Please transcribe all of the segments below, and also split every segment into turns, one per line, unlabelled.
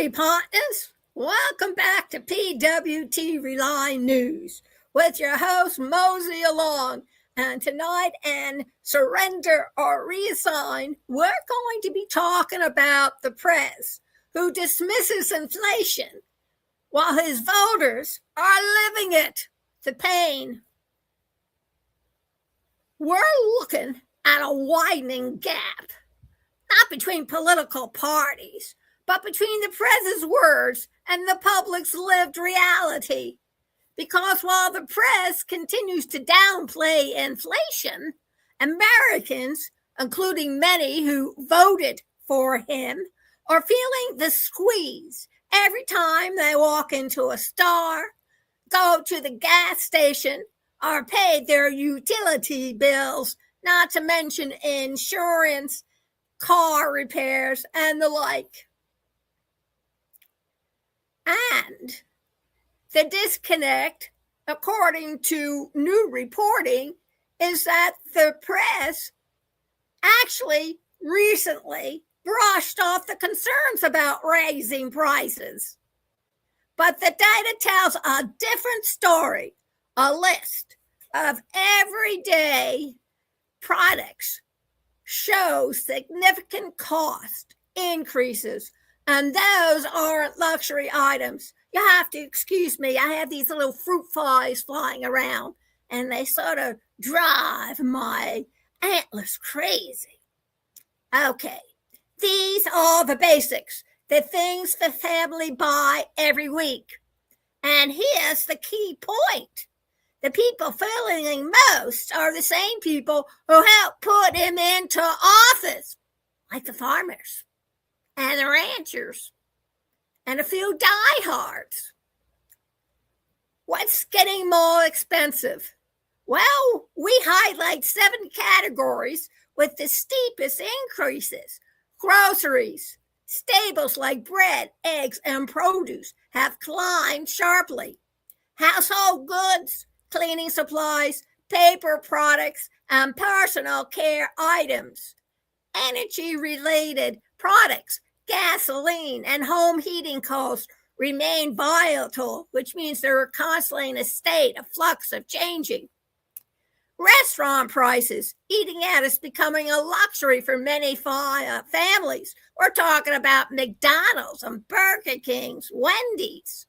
Howdy, partners. Welcome back to PWT Rely News with your host, Mosey Along. And tonight, in Surrender or Reassign, we're going to be talking about the PREZ, who dismisses inflation while his voters are living it, the pain. We're looking at a widening gap, not between political parties, but between the PREZ'S words and the public's lived reality. Because while the PREZ continues to downplay inflation, Americans, including many who voted for him, are feeling the squeeze every time they walk into a store, go to the gas station, or pay their utility bills, not to mention insurance, car repairs, and the like. And the disconnect, according to new reporting, is that the PREZ actually recently brushed off the concerns about raising prices. But the data tells a different story, a list of everyday products shows significant cost increases, and those aren't luxury items. You have to excuse me. I have these little fruit flies flying around, and they sort of drive my antlers crazy. Okay, these are the basics, the things the family buy every week. And here's the key point. The people feeling most are the same people who helped put him into office, like the farmers and the ranchers and a few diehards. What's getting more expensive? Well, we highlight 7 categories with the steepest increases. Groceries, staples like bread, eggs, and produce have climbed sharply. Household goods, cleaning supplies, paper products, and personal care items. Energy-related products, gasoline, and home heating costs remain volatile, which means they're constantly in a state of flux of changing. Restaurant prices, eating out is becoming a luxury for many families. We're talking about McDonald's and Burger King's, Wendy's.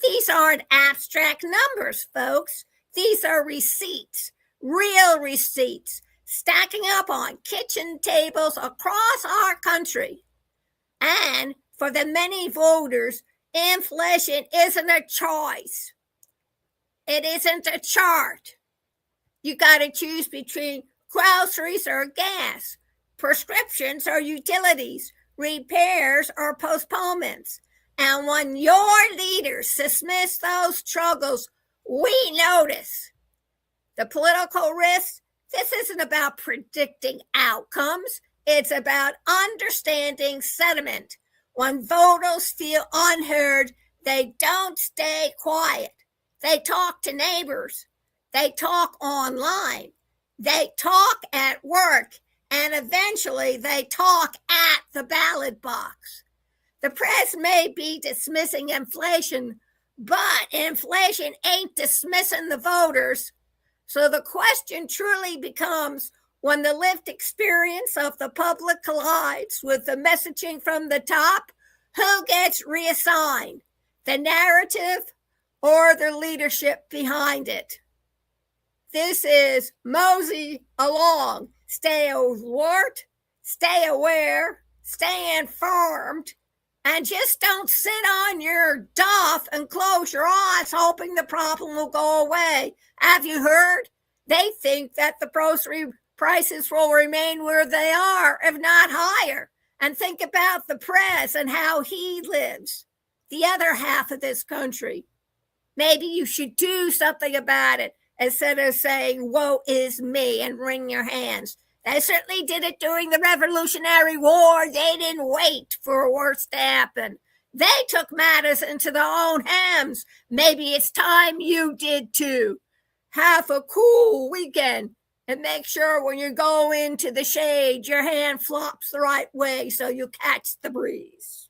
These aren't abstract numbers, folks. These are receipts, real receipts, stacking up on kitchen tables across our country. And for the many voters, inflation isn't a choice. It isn't a chart. You got to choose between groceries or gas, prescriptions or utilities, repairs or postponements. And when your leaders dismiss those struggles, we notice. The political risks, this isn't about predicting outcomes. It's about understanding sentiment. When voters feel unheard, they don't stay quiet. They talk to neighbors. They talk online. They talk at work. And eventually they talk at the ballot box. The press may be dismissing inflation, but inflation ain't dismissing the voters. So the question truly becomes, when the lived experience of the public collides with the messaging from the top, who gets reassigned? The narrative or the leadership behind it? This is Mosey Along. Stay alert, stay aware, stay informed, and just don't sit on your duff and close your eyes hoping the problem will go away. Have you heard? They think that the grocery prices will remain where they are, if not higher. And think about the PREZ and how he lives, the other half of this country. Maybe you should do something about it instead of saying, woe is me, and wring your hands. They certainly did it during the Revolutionary War. They didn't wait for worse to happen. They took matters into their own hands. Maybe it's time you did too. Have a cool weekend and make sure when you go into the shade, your hand flops the right way so you catch the breeze.